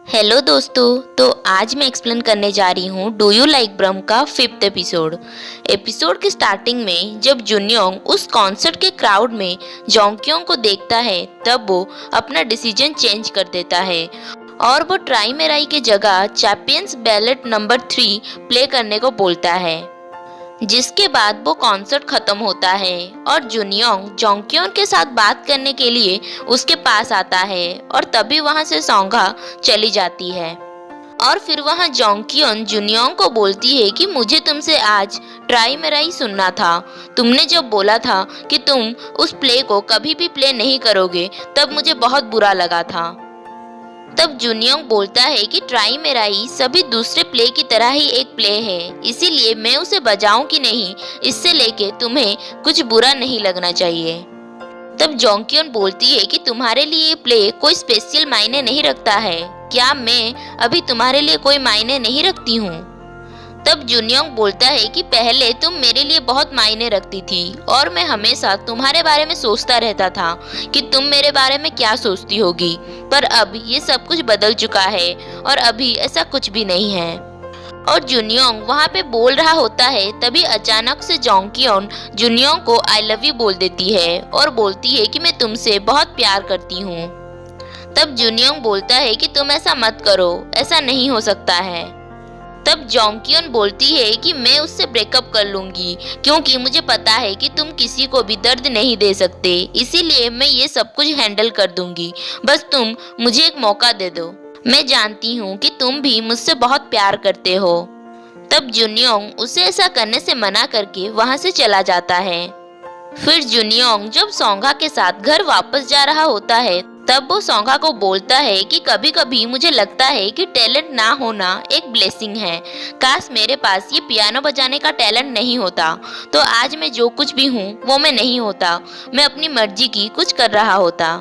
Hello दोस्तों। तो आज मैं एक्सप्लेन करने जा रही हूँ डू यू लाइक ब्रह्म का 5th एपिसोड। एपिसोड के स्टार्टिंग में जब जुनयोंग उस कॉन्सर्ट के क्राउड में जोंगक्योंग को देखता है तब वो अपना डिसीजन चेंज कर देता है और वो ट्राई मेराई के जगह चैंपियंस बैलेट नंबर 3 प्ले करने को बोलता है। जिसके बाद वो कॉन्सर्ट खत्म होता है और जुनयोंग जोंगक्योंग के साथ बात करने के लिए उसके पास आता है और तभी वहां से सोंगा चली जाती है। और फिर वहां जोंगक्योंग जुनयोंग को बोलती है कि मुझे तुमसे आज ट्राई मेराई सुनना था। तुमने जब बोला था कि तुम उस प्ले को कभी भी प्ले नहीं करोगे तब मुझे बहुत बुरा लगा था। तब जुनयोंग बोलता है कि ट्राई मेराई सभी दूसरे प्ले की तरह ही एक प्ले है, इसीलिए मैं उसे बजाऊं कि नहीं इससे लेके तुम्हें कुछ बुरा नहीं लगना चाहिए। तब जोंगक्योंग बोलती है कि तुम्हारे लिए ये प्ले कोई स्पेशल मायने नहीं रखता है। क्या मैं अभी तुम्हारे लिए कोई मायने नहीं रखती हूँ? तब जुनयोंग बोलता है कि पहले तुम मेरे लिए बहुत मायने रखती थी और मैं हमेशा तुम्हारे बारे में सोचता रहता था कि तुम मेरे बारे में क्या सोचती होगी, पर अब ये सब कुछ बदल चुका है और अभी ऐसा कुछ भी नहीं है। और जुनयोंग वहाँ पे बोल रहा होता है तभी अचानक से जोंगक्योंग जुनयोंग को आई लव यू बोल देती है और बोलती है कि मैं तुमसे बहुत प्यार करती हूँ। तब जुनयोंग बोलता है कि तुम ऐसा मत करो, ऐसा नहीं हो सकता है। तब जोंगक्योंग बोलती है कि मैं उससे ब्रेकअप कर लूंगी क्योंकि मुझे पता है कि तुम किसी को भी दर्द नहीं दे सकते, इसीलिए मैं ये सब कुछ हैंडल कर दूंगी, बस तुम मुझे एक मौका दे दो। मैं जानती हूँ कि तुम भी मुझसे बहुत प्यार करते हो। तब जुनयोंग उसे ऐसा करने से मना करके वहाँ से चला जाता है। फिर जुनयोंग जब सोंगा के साथ घर वापस जा रहा होता है तब वो सोंगा को बोलता है कि कभी कभी मुझे लगता है कि टैलेंट ना होना एक ब्लेसिंग है। काश मेरे पास ये पियानो बजाने का टैलेंट नहीं होता तो आज मैं जो कुछ भी हूँ वो मैं नहीं होता, मैं अपनी मर्जी की कुछ कर रहा होता।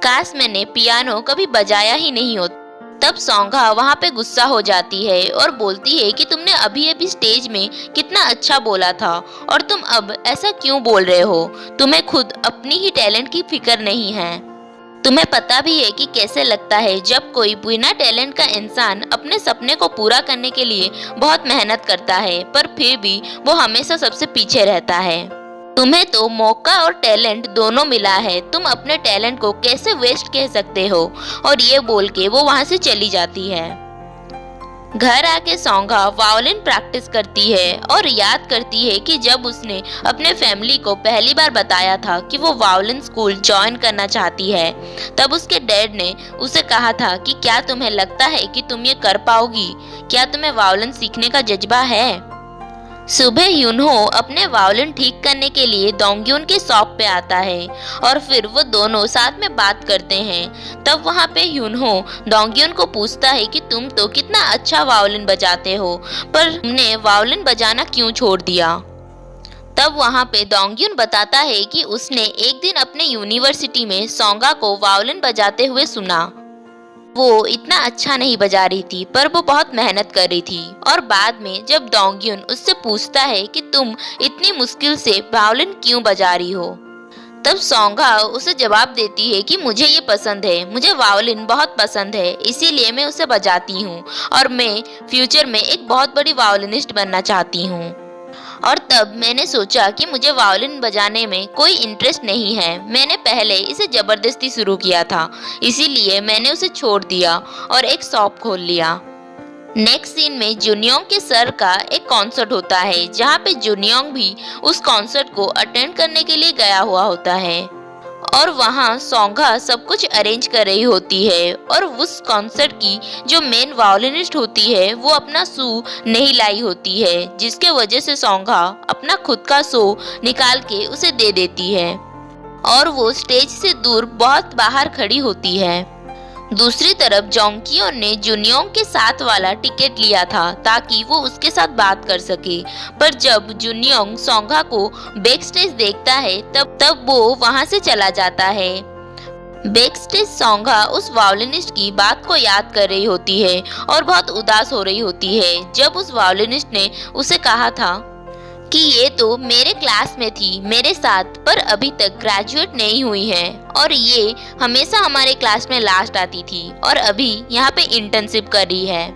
काश मैंने पियानो कभी बजाया ही नहीं होता। तब सोंगा वहाँ पे गुस्सा हो जाती है और बोलती है कि तुमने अभी अभी स्टेज में कितना अच्छा बोला था और तुम अब ऐसा क्यों बोल रहे हो? तुम्हें खुद अपनी ही टैलेंट की फिक्र नहीं है। तुम्हें पता भी है कि कैसे लगता है जब कोई बिना टैलेंट का इंसान अपने सपने को पूरा करने के लिए बहुत मेहनत करता है पर फिर भी वो हमेशा सबसे पीछे रहता है। तुम्हें तो मौका और टैलेंट दोनों मिला है, तुम अपने टैलेंट को कैसे वेस्ट कह सकते हो? और ये बोल के वो वहाँ से चली जाती है। घर आके सोंगा वायोलिन प्रैक्टिस करती है और याद करती है कि जब उसने अपने फैमिली को पहली बार बताया था कि वो वायोलिन स्कूल ज्वाइन करना चाहती है तब उसके डैड ने उसे कहा था कि क्या तुम्हें लगता है कि तुम ये कर पाओगी? क्या तुम्हें वायोलिन सीखने का जज्बा है? सुबह यूनहो अपने वायोलिन ठीक करने के लिए दोंगयुन के शॉप पे आता है और फिर वो दोनों साथ में बात करते हैं। तब वहाँ पे यूनहो दोंगयुन को पूछता है कि तुम तो कितना अच्छा वायोलिन बजाते हो पर तुमने वायोलिन बजाना क्यों छोड़ दिया? तब वहाँ पे दोंगयुन बताता है कि उसने एक दिन अपने यूनिवर्सिटी में सोंगा को वायोलिन बजाते हुए सुना। वो इतना अच्छा नहीं बजा रही थी पर वो बहुत मेहनत कर रही थी। और बाद में जब दोंगयुन उससे पूछता है कि तुम इतनी मुश्किल से वायोलिन क्यों बजा रही हो तब सोंगा उसे जवाब देती है कि मुझे ये पसंद है, मुझे वायोलिन बहुत पसंद है, इसीलिए मैं उसे बजाती हूँ और मैं फ्यूचर में एक बहुत बड़ी वायोलिनिस्ट बनना चाहती हूँ। और तब मैंने सोचा कि मुझे वायोलिन बजाने में कोई इंटरेस्ट नहीं है, मैंने पहले इसे जबरदस्ती शुरू किया था, इसीलिए मैंने उसे छोड़ दिया और एक शॉप खोल लिया। नेक्स्ट सीन में जुनयोंग के सर का एक कॉन्सर्ट होता है जहाँ पे जुनयोंग भी उस कॉन्सर्ट को अटेंड करने के लिए गया हुआ होता है और वहाँ सोंगा सब कुछ अरेंज कर रही होती है और उस कॉन्सर्ट की जो मेन वायोलिनिस्ट होती है वो अपना शू नहीं लाई होती है जिसके वजह से सोंगा अपना खुद का शो निकाल के उसे दे देती है और वो स्टेज से दूर बहुत बाहर खड़ी होती है। दूसरी तरफ जोंगक्योंग ने जुनयोंग के साथ वाला टिकट लिया था ताकि वो उसके साथ बात कर सके, पर जब जुनयोंग सोंगा को बैक स्टेज देखता है तब वो वहां से चला जाता है। बैक स्टेज सोंगा उस वायोलिनिस्ट की बात को याद कर रही होती है और बहुत उदास हो रही होती है जब उस वायोलिनिस्ट ने उसे कहा था कि ये तो मेरे क्लास में थी मेरे साथ, पर अभी तक ग्रेजुएट नहीं हुई है और ये हमेशा हमारे क्लास में लास्ट आती थी और अभी यहाँ पे इंटर्नशिप कर रही है।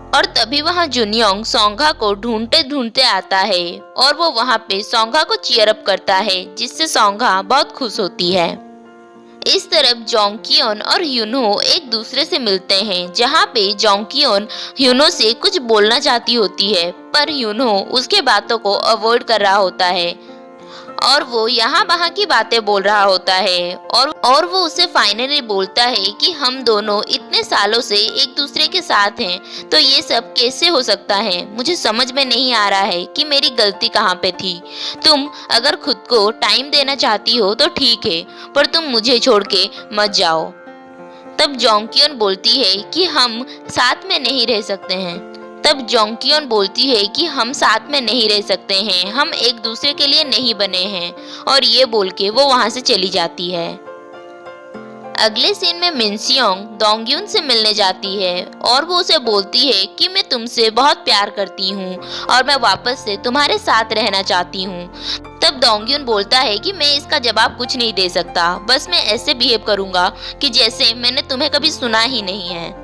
और तभी वहाँ जुनयोंग सोंगा को ढूंढते ढूंढते आता है और वो वहाँ पे सोंगा को चीयर अप करता है, जिससे सोंगा बहुत खुश होती है। इस तरफ जोंगक्योन और ह्यूनहो एक दूसरे से मिलते हैं, जहाँ पे जोंगक्योन ह्यूनहो से कुछ बोलना चाहती होती है, पर ह्यूनहो उसके बातों को अवॉइड कर रहा होता है और वो यहाँ वहाँ की बातें बोल रहा होता है और वो उसे फाइनली बोलता है कि हम दोनों इतने सालों से एक दूसरे के साथ हैं, तो ये सब कैसे हो सकता है। मुझे समझ में नहीं आ रहा है कि मेरी गलती कहाँ पे थी। तुम अगर खुद को टाइम देना चाहती हो तो ठीक है, पर तुम मुझे छोड़ के मत जाओ। तब जोंगक्योन बोलती है कि हम साथ में नहीं रह सकते हैं। हम साथ में नहीं रह सकते हैं, हम एक दूसरे के लिए नहीं बने हैं, और ये बोल के वो वहाँ से चली जाती है। अगले सीन में मिनसियोंग दोंगयुन से मिलने जाती है और वो उसे बोलती है कि मैं तुमसे बहुत प्यार करती हूँ और मैं वापस से तुम्हारे साथ रहना चाहती हूँ। तब दोंगयुन बोलता है कि मैं इसका जवाब कुछ नहीं दे सकता, बस मैं ऐसे बिहेव करूँगा कि जैसे मैंने तुम्हें कभी सुना ही नहीं है।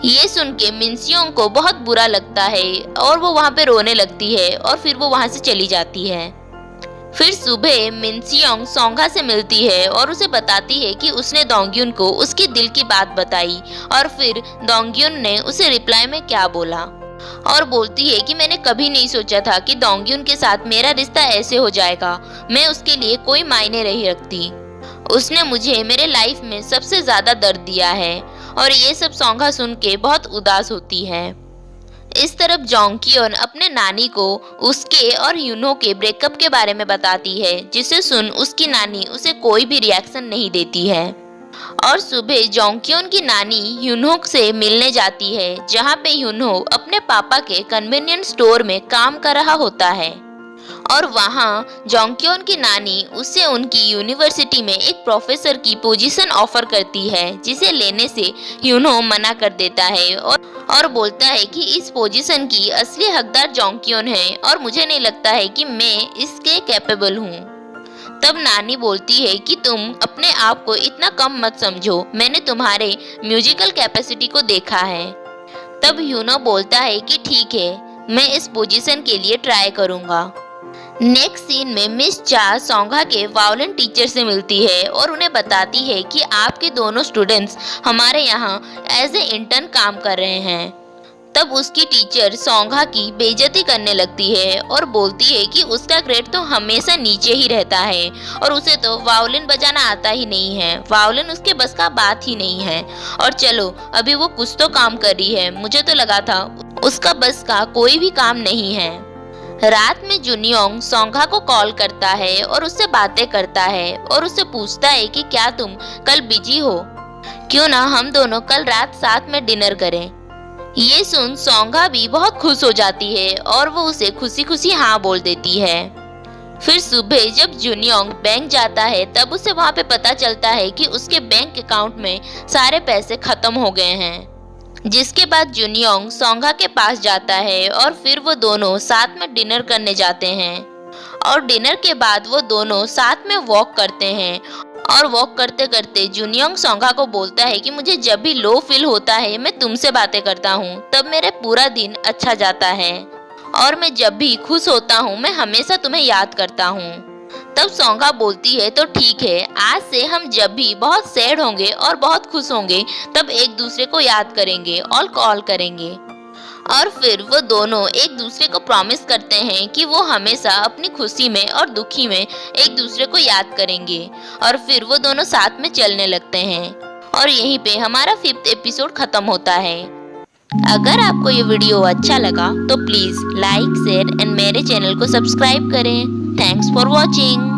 ये सुन के मिनसियोंग को बहुत बुरा लगता है और वो वहाँ पे रोने लगती है और फिर वो वहाँ से चली जाती है। फिर सुबह मिनसियोंग सोंगा से मिलती है और उसे बताती है कि उसने दोंगयुन को उसकी दिल की बात बताई और फिर दोंगयुन ने उसे रिप्लाई में क्या बोला और बोलती है कि मैंने कभी नहीं सोचा था कि दोंगयुन के साथ मेरा रिश्ता ऐसे हो जाएगा। मैं उसके लिए कोई मायने नहीं रखती। उसने मुझे मेरे लाइफ में सबसे ज्यादा दर्द दिया है। और ये सब सोंगा सुन के बहुत उदास होती है। इस तरफ जोंगक्योन अपने नानी को उसके और ह्यूनहो के ब्रेकअप के बारे में बताती है, जिसे सुन उसकी नानी उसे कोई भी रिएक्शन नहीं देती है। और सुबह जोंगक्योन की नानी ह्यूनहो से मिलने जाती है, जहाँ पे ह्यूनहो अपने पापा के कन्वीनियंस स्टोर में काम कर रहा होता है और वहाँ जोंगक्योन की नानी उसे उनकी यूनिवर्सिटी में एक प्रोफेसर की पोजीशन ऑफर करती है, जिसे लेने से ह्यूनहो मना कर देता है और बोलता है कि इस पोजीशन की असली हकदार जोंगक्योन है और मुझे नहीं लगता है कि मैं इसके कैपेबल हूँ। तब नानी बोलती है कि तुम अपने आप को इतना कम मत समझो, मैंने तुम्हारे म्यूजिकल कैपेसिटी को देखा है। तब ह्यूनहो बोलता है कि ठीक है, मैं इस पोजीशन के लिए ट्राई करूँगा। नेक्स्ट सीन में मिस चा सोंगा के वायोलिन टीचर से मिलती है और उन्हें बताती है कि आपके दोनों स्टूडेंट्स हमारे यहाँ एज ए इंटर्न काम कर रहे हैं। तब उसकी टीचर सोंगा की बेइज्जती करने लगती है और बोलती है कि उसका ग्रेड तो हमेशा नीचे ही रहता है और उसे तो वायोलिन बजाना आता ही नहीं है, वायोलिन उसके बस का बात ही नहीं है। और चलो, अभी वो कुछ तो काम कर रही है, मुझे तो लगा था उसका बस का कोई भी काम नहीं है। रात में जुनयोंग सोंगा को कॉल करता है और उससे बातें करता है और उससे पूछता है कि क्या तुम कल बिजी हो, क्यों ना हम दोनों कल रात साथ में डिनर करें। ये सुन सोंगा भी बहुत खुश हो जाती है और वो उसे खुशी खुशी हाँ बोल देती है। फिर सुबह जब जुनयोंग बैंक जाता है तब उसे वहाँ पे पता चलता है कि उसके बैंक अकाउंट में सारे पैसे खत्म हो गए हैं। जिसके बाद जुनयोंग सोंगा के पास जाता है और फिर वो दोनों साथ में डिनर करने जाते हैं और डिनर के बाद वो दोनों साथ में वॉक करते हैं और वॉक करते करते जुनयोंग सोंगा को बोलता है कि मुझे जब भी लो फील होता है मैं तुमसे बातें करता हूँ, तब मेरा पूरा दिन अच्छा जाता है और मैं जब भी खुश होता हूँ मैं हमेशा तुम्हें याद करता हूँ। तब सोंगा बोलती है तो ठीक है, आज से हम जब भी बहुत सैड होंगे और बहुत खुश होंगे तब एक दूसरे को याद करेंगे और कॉल करेंगे। और फिर वो दोनों एक दूसरे को प्रॉमिस करते हैं कि वो हमेशा अपनी खुशी में और दुखी में एक दूसरे को याद करेंगे और फिर वो दोनों साथ में चलने लगते हैं। और यहीं पे हमारा 5th एपिसोड खत्म होता है। अगर आपको ये वीडियो अच्छा लगा तो प्लीज लाइक, शेयर एंड मेरे चैनल को सब्सक्राइब करें। Thanks for watching.